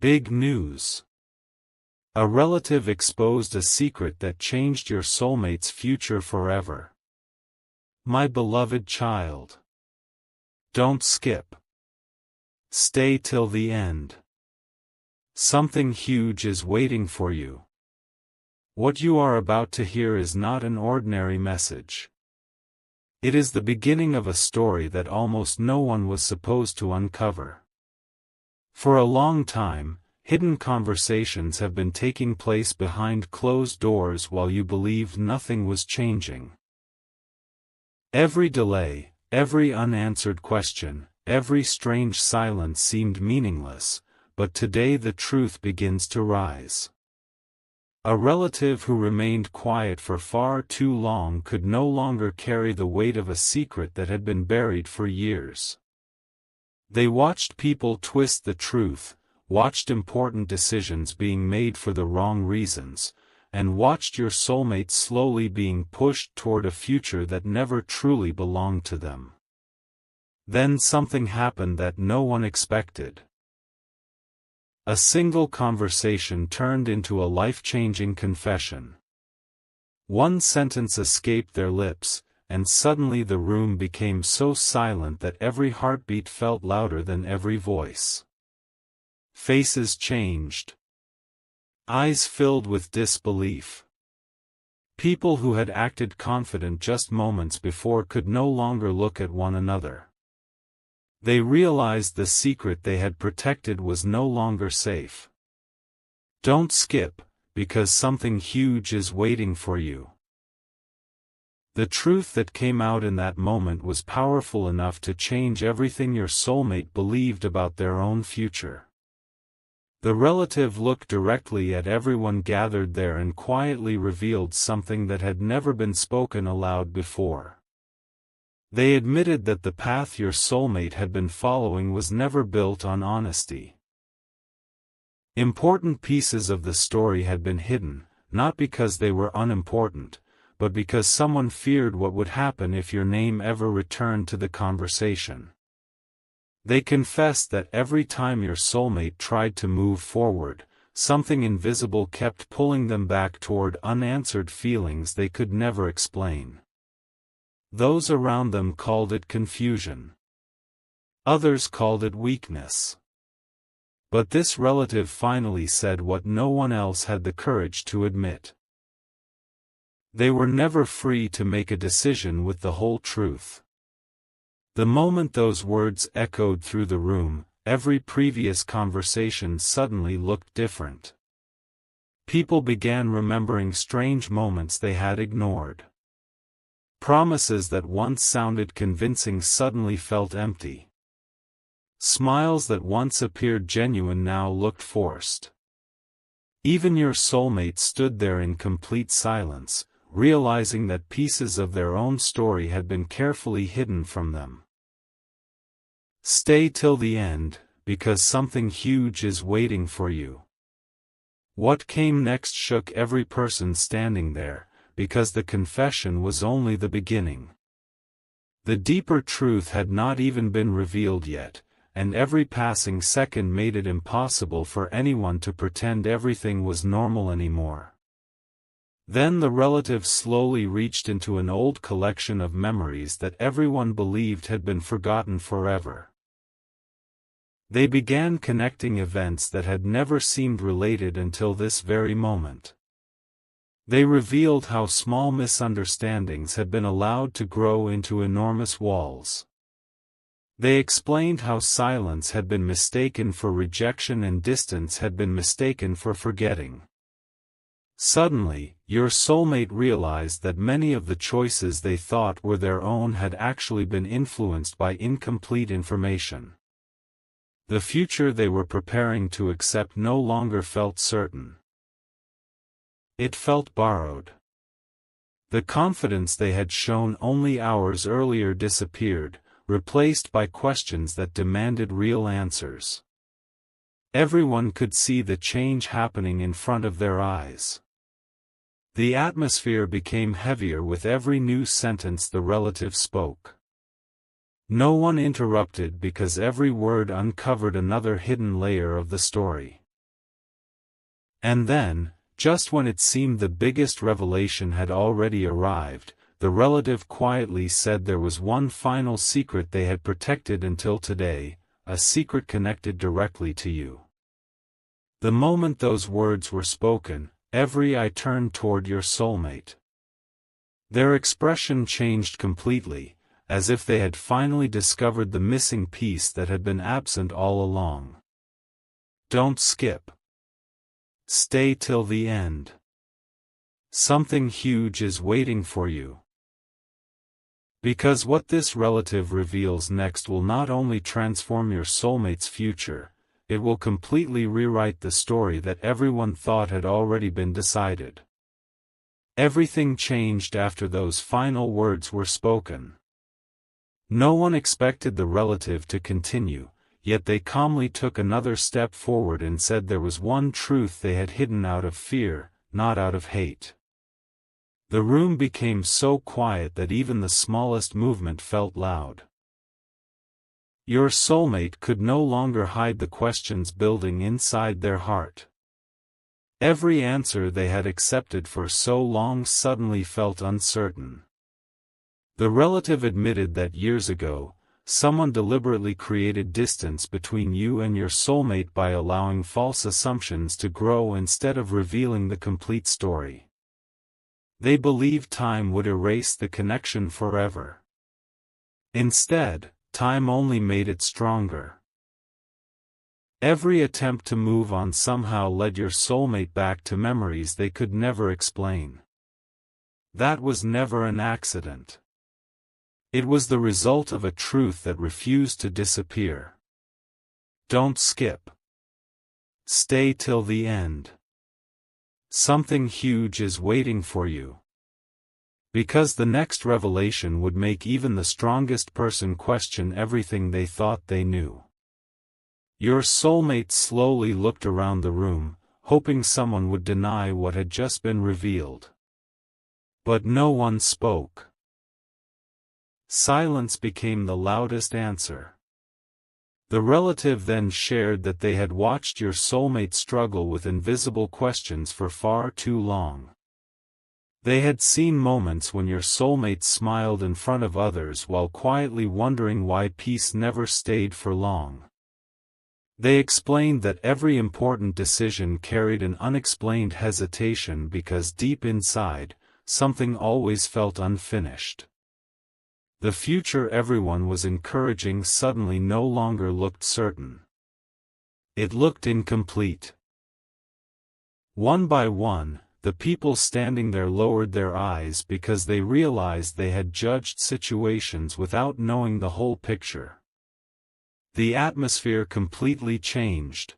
Big news. A relative exposed a secret that changed your soulmate's future forever. My beloved child. Don't skip. Stay till the end. Something huge is waiting for you. What you are about to hear is not an ordinary message. It is the beginning of a story that almost no one was supposed to uncover. For a long time, hidden conversations have been taking place behind closed doors while you believed nothing was changing. Every delay, every unanswered question, every strange silence seemed meaningless, but today the truth begins to rise. A relative who remained quiet for far too long could no longer carry the weight of a secret that had been buried for years. They watched people twist the truth, watched important decisions being made for the wrong reasons, and watched your soulmate slowly being pushed toward a future that never truly belonged to them. Then something happened that no one expected. A single conversation turned into a life-changing confession. One sentence escaped their lips, and suddenly the room became so silent that every heartbeat felt louder than every voice. Faces changed. Eyes filled with disbelief. People who had acted confident just moments before could no longer look at one another. They realized the secret they had protected was no longer safe. Don't skip, because something huge is waiting for you. The truth that came out in that moment was powerful enough to change everything your soulmate believed about their own future. The relative looked directly at everyone gathered there and quietly revealed something that had never been spoken aloud before. They admitted that the path your soulmate had been following was never built on honesty. Important pieces of the story had been hidden, not because they were unimportant, but because someone feared what would happen if your name ever returned to the conversation. They confessed that every time your soulmate tried to move forward, something invisible kept pulling them back toward unanswered feelings they could never explain. Those around them called it confusion. Others called it weakness. But this relative finally said what no one else had the courage to admit. They were never free to make a decision with the whole truth. The moment those words echoed through the room, every previous conversation suddenly looked different. People began remembering strange moments they had ignored. Promises that once sounded convincing suddenly felt empty. Smiles that once appeared genuine now looked forced. Even your soulmate stood there in complete silence, realizing that pieces of their own story had been carefully hidden from them. Stay till the end, because something huge is waiting for you. What came next shook every person standing there, because the confession was only the beginning. The deeper truth had not even been revealed yet, and every passing second made it impossible for anyone to pretend everything was normal anymore. Then the relative slowly reached into an old collection of memories that everyone believed had been forgotten forever. They began connecting events that had never seemed related until this very moment. They revealed how small misunderstandings had been allowed to grow into enormous walls. They explained how silence had been mistaken for rejection and distance had been mistaken for forgetting. Suddenly, your soulmate realized that many of the choices they thought were their own had actually been influenced by incomplete information. The future they were preparing to accept no longer felt certain. It felt borrowed. The confidence they had shown only hours earlier disappeared, replaced by questions that demanded real answers. Everyone could see the change happening in front of their eyes. The atmosphere became heavier with every new sentence the relative spoke. No one interrupted because every word uncovered another hidden layer of the story. And then, just when it seemed the biggest revelation had already arrived, the relative quietly said there was one final secret they had protected until today, a secret connected directly to you. The moment those words were spoken, every eye turned toward your soulmate. Their expression changed completely, as if they had finally discovered the missing piece that had been absent all along. Don't skip. Stay till the end. Something huge is waiting for you. Because what this relative reveals next will not only transform your soulmate's future, it will completely rewrite the story that everyone thought had already been decided. Everything changed after those final words were spoken. No one expected the relative to continue, yet they calmly took another step forward and said there was one truth they had hidden out of fear, not out of hate. The room became so quiet that even the smallest movement felt loud. Your soulmate could no longer hide the questions building inside their heart. Every answer they had accepted for so long suddenly felt uncertain. The relative admitted that years ago, someone deliberately created distance between you and your soulmate by allowing false assumptions to grow instead of revealing the complete story. They believed time would erase the connection forever. Instead, time only made it stronger. Every attempt to move on somehow led your soulmate back to memories they could never explain. That was never an accident. It was the result of a truth that refused to disappear. Don't skip. Stay till the end. Something huge is waiting for you. Because the next revelation would make even the strongest person question everything they thought they knew. Your soulmate slowly looked around the room, hoping someone would deny what had just been revealed. But no one spoke. Silence became the loudest answer. The relative then shared that they had watched your soulmate struggle with invisible questions for far too long. They had seen moments when your soulmate smiled in front of others while quietly wondering why peace never stayed for long. They explained that every important decision carried an unexplained hesitation because deep inside, something always felt unfinished. The future everyone was encouraging suddenly no longer looked certain. It looked incomplete. One by one, the people standing there lowered their eyes because they realized they had judged situations without knowing the whole picture. The atmosphere completely changed.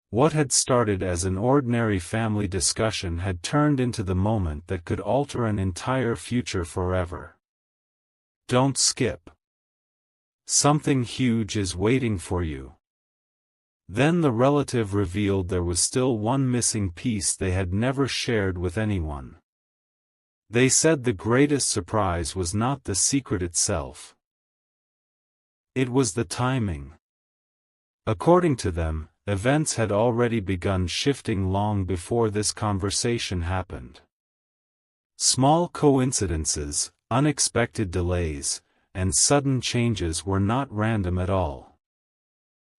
What had started as an ordinary family discussion had turned into the moment that could alter an entire future forever. Don't skip. Something huge is waiting for you. Then the relative revealed there was still one missing piece they had never shared with anyone. They said the greatest surprise was not the secret itself. It was the timing. According to them, events had already begun shifting long before this conversation happened. Small coincidences, unexpected delays, and sudden changes were not random at all.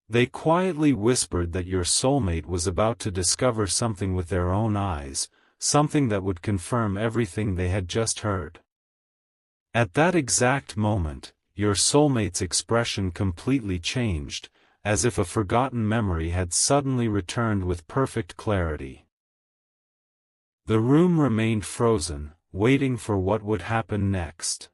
They quietly whispered that your soulmate was about to discover something with their own eyes, something that would confirm everything they had just heard. At that exact moment, your soulmate's expression completely changed, as if a forgotten memory had suddenly returned with perfect clarity. The room remained frozen, waiting for what would happen next.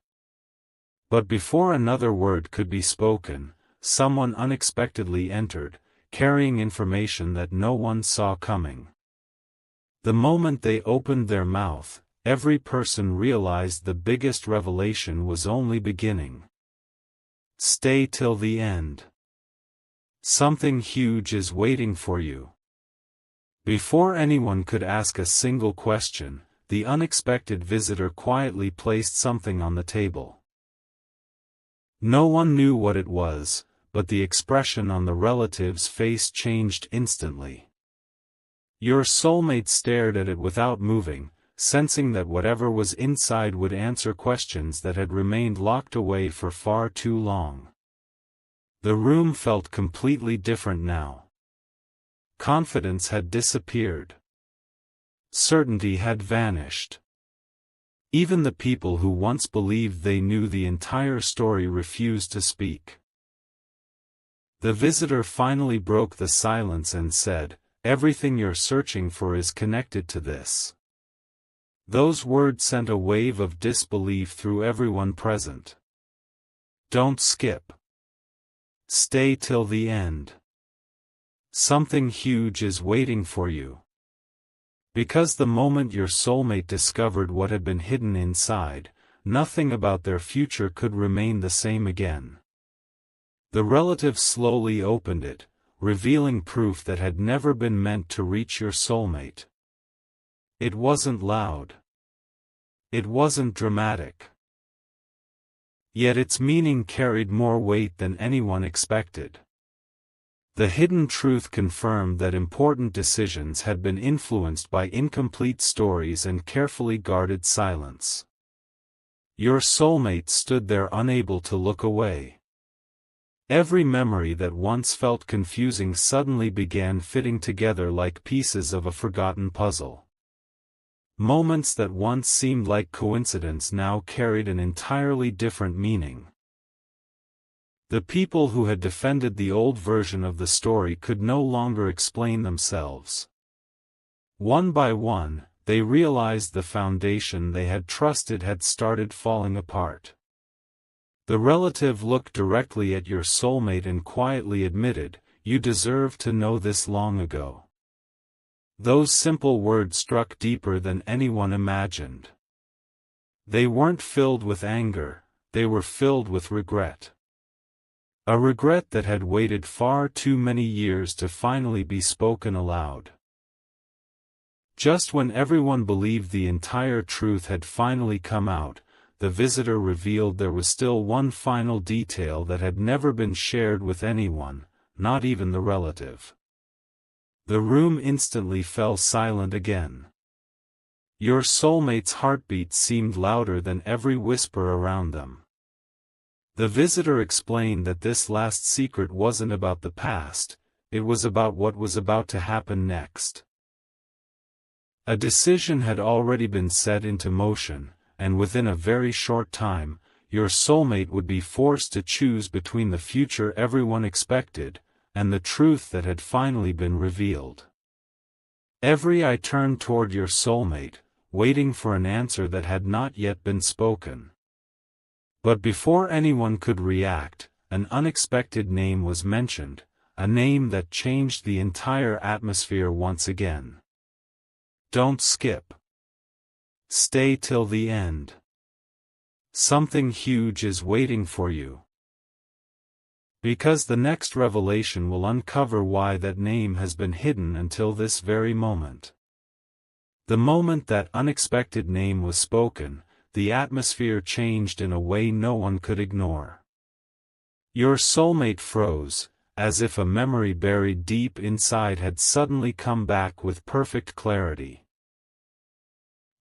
But before another word could be spoken, someone unexpectedly entered, carrying information that no one saw coming. The moment they opened their mouth, every person realized the biggest revelation was only beginning. Stay till the end. Something huge is waiting for you. Before anyone could ask a single question, the unexpected visitor quietly placed something on the table. No one knew what it was, but the expression on the relative's face changed instantly. Your soulmate stared at it without moving, sensing that whatever was inside would answer questions that had remained locked away for far too long. The room felt completely different now. Confidence had disappeared. Certainty had vanished. Even the people who once believed they knew the entire story refused to speak. The visitor finally broke the silence and said, "Everything you're searching for is connected to this." Those words sent a wave of disbelief through everyone present. Don't skip. Stay till the end. Something huge is waiting for you. Because the moment your soulmate discovered what had been hidden inside, nothing about their future could remain the same again. The relative slowly opened it, revealing proof that had never been meant to reach your soulmate. It wasn't loud. It wasn't dramatic. Yet its meaning carried more weight than anyone expected. The hidden truth confirmed that important decisions had been influenced by incomplete stories and carefully guarded silence. Your soulmate stood there unable to look away. Every memory that once felt confusing suddenly began fitting together like pieces of a forgotten puzzle. Moments that once seemed like coincidence now carried an entirely different meaning. The people who had defended the old version of the story could no longer explain themselves. One by one, they realized the foundation they had trusted had started falling apart. The relative looked directly at your soulmate and quietly admitted, "You deserved to know this long ago." Those simple words struck deeper than anyone imagined. They weren't filled with anger, they were filled with regret. A regret that had waited far too many years to finally be spoken aloud. Just when everyone believed the entire truth had finally come out, the visitor revealed there was still one final detail that had never been shared with anyone, not even the relative. The room instantly fell silent again. Your soulmate's heartbeat seemed louder than every whisper around them. The visitor explained that this last secret wasn't about the past, it was about what was about to happen next. A decision had already been set into motion, and within a very short time, your soulmate would be forced to choose between the future everyone expected, and the truth that had finally been revealed. Every eye turned toward your soulmate, waiting for an answer that had not yet been spoken. But before anyone could react, an unexpected name was mentioned, a name that changed the entire atmosphere once again. Don't skip. Stay till the end. Something huge is waiting for you. Because the next revelation will uncover why that name has been hidden until this very moment. The moment that unexpected name was spoken, the atmosphere changed in a way no one could ignore. Your soulmate froze, as if a memory buried deep inside had suddenly come back with perfect clarity.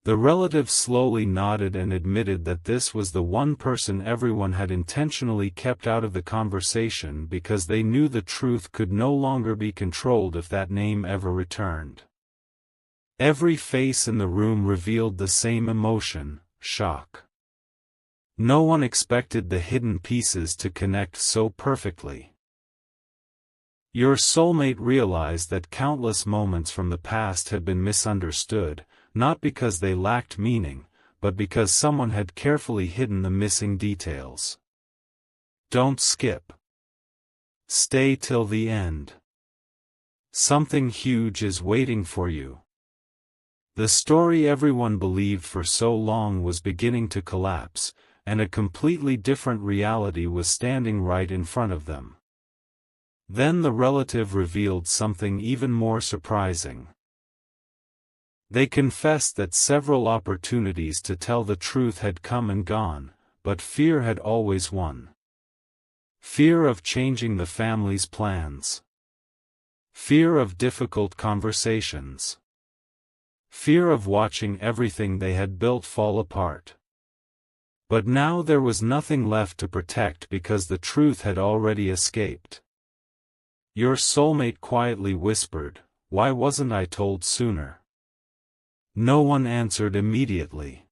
The relative slowly nodded and admitted that this was the one person everyone had intentionally kept out of the conversation because they knew the truth could no longer be controlled if that name ever returned. Every face in the room revealed the same emotion, shock. No one expected the hidden pieces to connect so perfectly. Your soulmate realized that countless moments from the past had been misunderstood, not because they lacked meaning, but because someone had carefully hidden the missing details. Don't skip. Stay till the end. Something huge is waiting for you. The story everyone believed for so long was beginning to collapse, and a completely different reality was standing right in front of them. Then the relative revealed something even more surprising. They confessed that several opportunities to tell the truth had come and gone, but fear had always won. Fear of changing the family's plans. Fear of difficult conversations. Fear of watching everything they had built fall apart. But now there was nothing left to protect because the truth had already escaped. Your soulmate quietly whispered, "Why wasn't I told sooner?" No one answered immediately.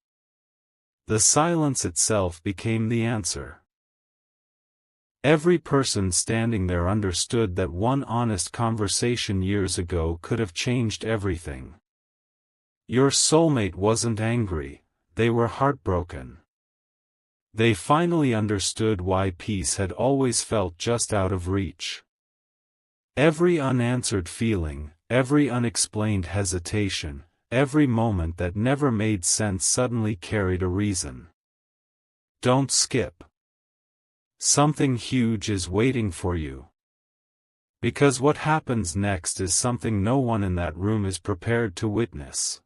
The silence itself became the answer. Every person standing there understood that one honest conversation years ago could have changed everything. Your soulmate wasn't angry, they were heartbroken. They finally understood why peace had always felt just out of reach. Every unanswered feeling, every unexplained hesitation, every moment that never made sense suddenly carried a reason. Don't skip. Something huge is waiting for you. Because what happens next is something no one in that room is prepared to witness.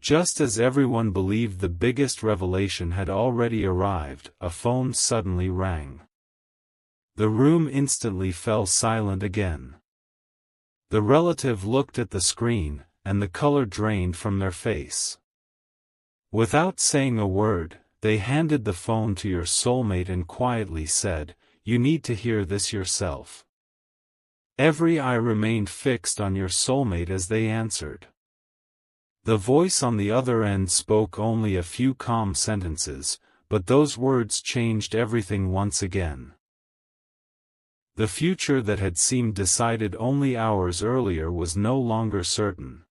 Just as everyone believed the biggest revelation had already arrived, a phone suddenly rang. The room instantly fell silent again. The relative looked at the screen, and the color drained from their face. Without saying a word, they handed the phone to your soulmate and quietly said, "You need to hear this yourself." Every eye remained fixed on your soulmate as they answered. The voice on the other end spoke only a few calm sentences, but those words changed everything once again. The future that had seemed decided only hours earlier was no longer certain.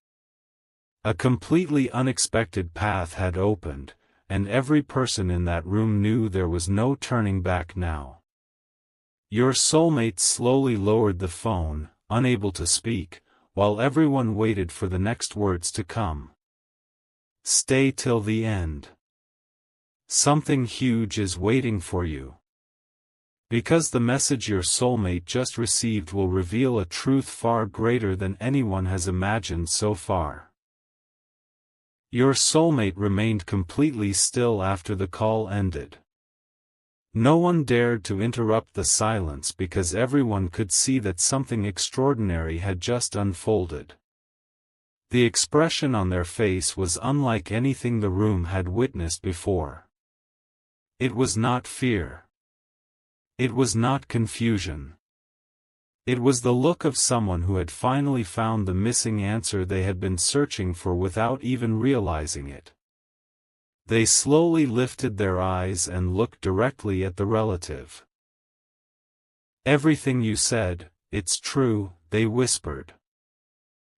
A completely unexpected path had opened, and every person in that room knew there was no turning back now. Your soulmate slowly lowered the phone, unable to speak, while everyone waited for the next words to come. Stay till the end. Something huge is waiting for you. Because the message your soulmate just received will reveal a truth far greater than anyone has imagined so far. Your soulmate remained completely still after the call ended. No one dared to interrupt the silence because everyone could see that something extraordinary had just unfolded. The expression on their face was unlike anything the room had witnessed before. It was not fear. It was not confusion. It was the look of someone who had finally found the missing answer they had been searching for without even realizing it. They slowly lifted their eyes and looked directly at the relative. "Everything you said, it's true," they whispered.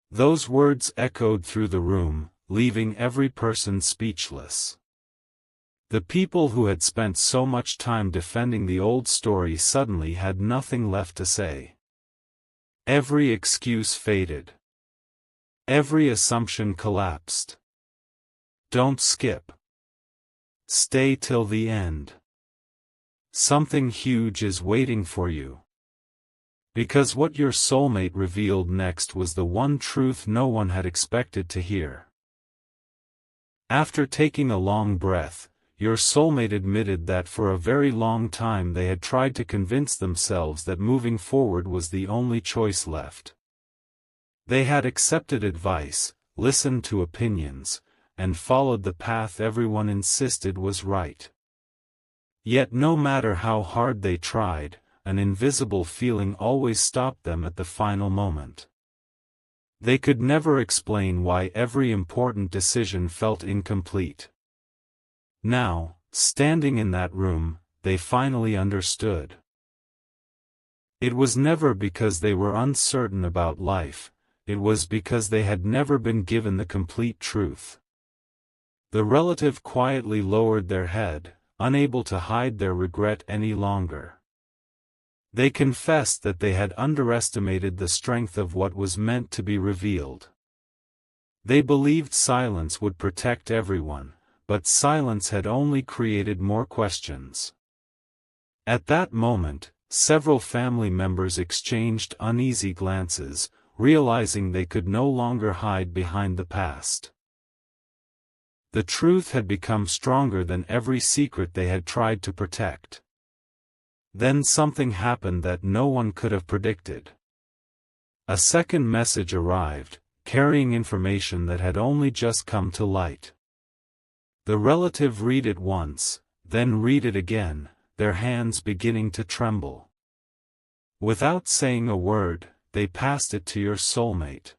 Those words echoed through the room, leaving every person speechless. The people who had spent so much time defending the old story suddenly had nothing left to say. Every excuse faded. Every assumption collapsed. Don't skip. Stay till the end. Something huge is waiting for you. Because what your soulmate revealed next was the one truth no one had expected to hear. After taking a long breath, your soulmate admitted that for a very long time they had tried to convince themselves that moving forward was the only choice left. They had accepted advice, listened to opinions, and followed the path everyone insisted was right. Yet no matter how hard they tried, an invisible feeling always stopped them at the final moment. They could never explain why every important decision felt incomplete. Now, standing in that room, they finally understood. It was never because they were uncertain about life, it was because they had never been given the complete truth. The relative quietly lowered their head, unable to hide their regret any longer. They confessed that they had underestimated the strength of what was meant to be revealed. They believed silence would protect everyone, but silence had only created more questions. At that moment, several family members exchanged uneasy glances, realizing they could no longer hide behind the past. The truth had become stronger than every secret they had tried to protect. Then something happened that no one could have predicted. A second message arrived, carrying information that had only just come to light. The relative read it once, then read it again, their hands beginning to tremble. Without saying a word, they passed it to your soulmate.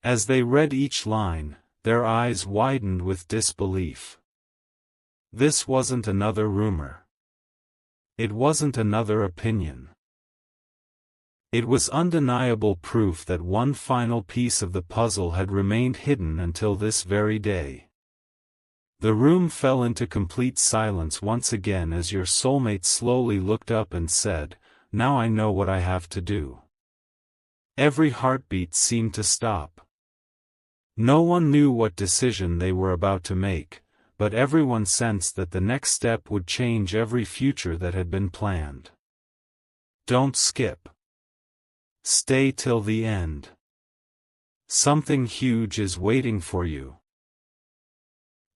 As they read each line, their eyes widened with disbelief. This wasn't another rumor. It wasn't another opinion. It was undeniable proof that one final piece of the puzzle had remained hidden until this very day. The room fell into complete silence once again as your soulmate slowly looked up and said, "Now I know what I have to do." Every heartbeat seemed to stop. No one knew what decision they were about to make, but everyone sensed that the next step would change every future that had been planned. Don't skip. Stay till the end. Something huge is waiting for you.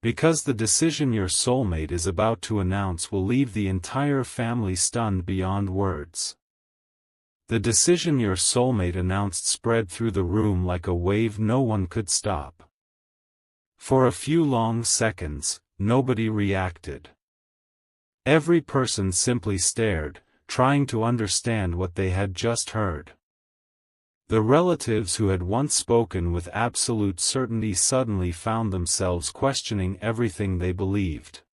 Because the decision your soulmate is about to announce will leave the entire family stunned beyond words. The decision your soulmate announced spread through the room like a wave no one could stop. For a few long seconds, nobody reacted. Every person simply stared, trying to understand what they had just heard. The relatives who had once spoken with absolute certainty suddenly found themselves questioning everything they believed.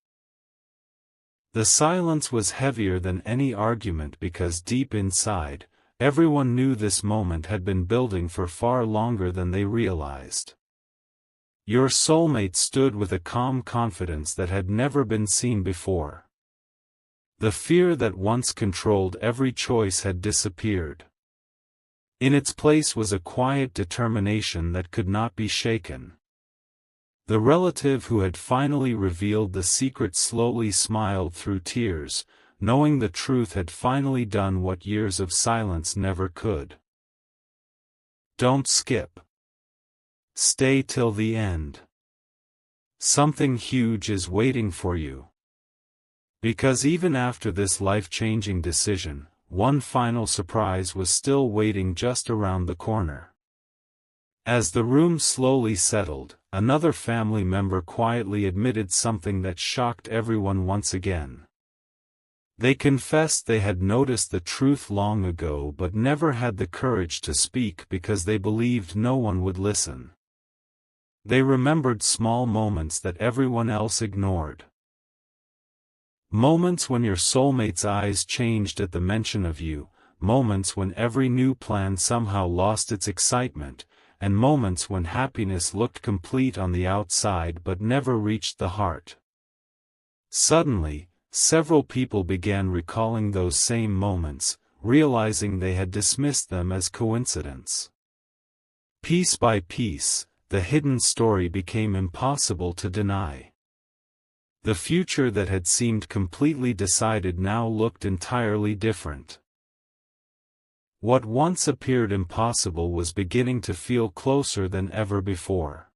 The silence was heavier than any argument because deep inside, everyone knew this moment had been building for far longer than they realized. Your soulmate stood with a calm confidence that had never been seen before. The fear that once controlled every choice had disappeared. In its place was a quiet determination that could not be shaken. The relative who had finally revealed the secret slowly smiled through tears, knowing the truth had finally done what years of silence never could. Don't skip. Stay till the end. Something huge is waiting for you. Because even after this life-changing decision, one final surprise was still waiting just around the corner. As the room slowly settled, another family member quietly admitted something that shocked everyone once again. They confessed they had noticed the truth long ago but never had the courage to speak because they believed no one would listen. They remembered small moments that everyone else ignored. Moments when your soulmate's eyes changed at the mention of you, moments when every new plan somehow lost its excitement, and moments when happiness looked complete on the outside but never reached the heart. Suddenly, several people began recalling those same moments, realizing they had dismissed them as coincidence. Piece by piece, the hidden story became impossible to deny. The future that had seemed completely decided now looked entirely different. What once appeared impossible was beginning to feel closer than ever before.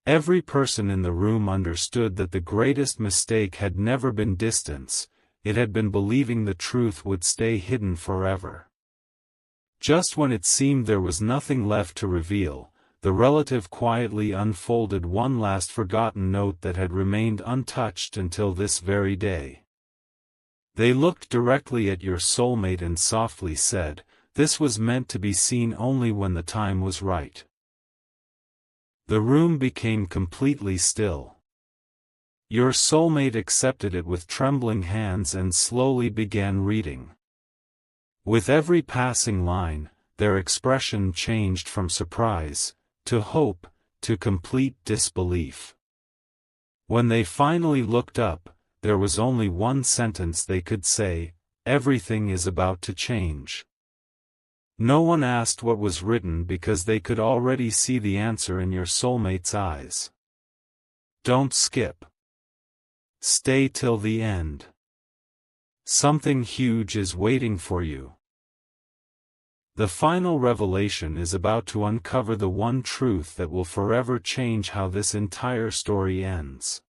Every person in the room understood that the greatest mistake had never been distance, it had been believing the truth would stay hidden forever. Just when it seemed there was nothing left to reveal, the relative quietly unfolded one last forgotten note that had remained untouched until this very day. They looked directly at your soulmate and softly said, "This was meant to be seen only when the time was right." The room became completely still. Your soulmate accepted it with trembling hands and slowly began reading. With every passing line, their expression changed from surprise, to hope, to complete disbelief. When they finally looked up, there was only one sentence they could say: "Everything is about to change." No one asked what was written because they could already see the answer in your soulmate's eyes. Don't skip. Stay till the end. Something huge is waiting for you. The final revelation is about to uncover the one truth that will forever change how this entire story ends.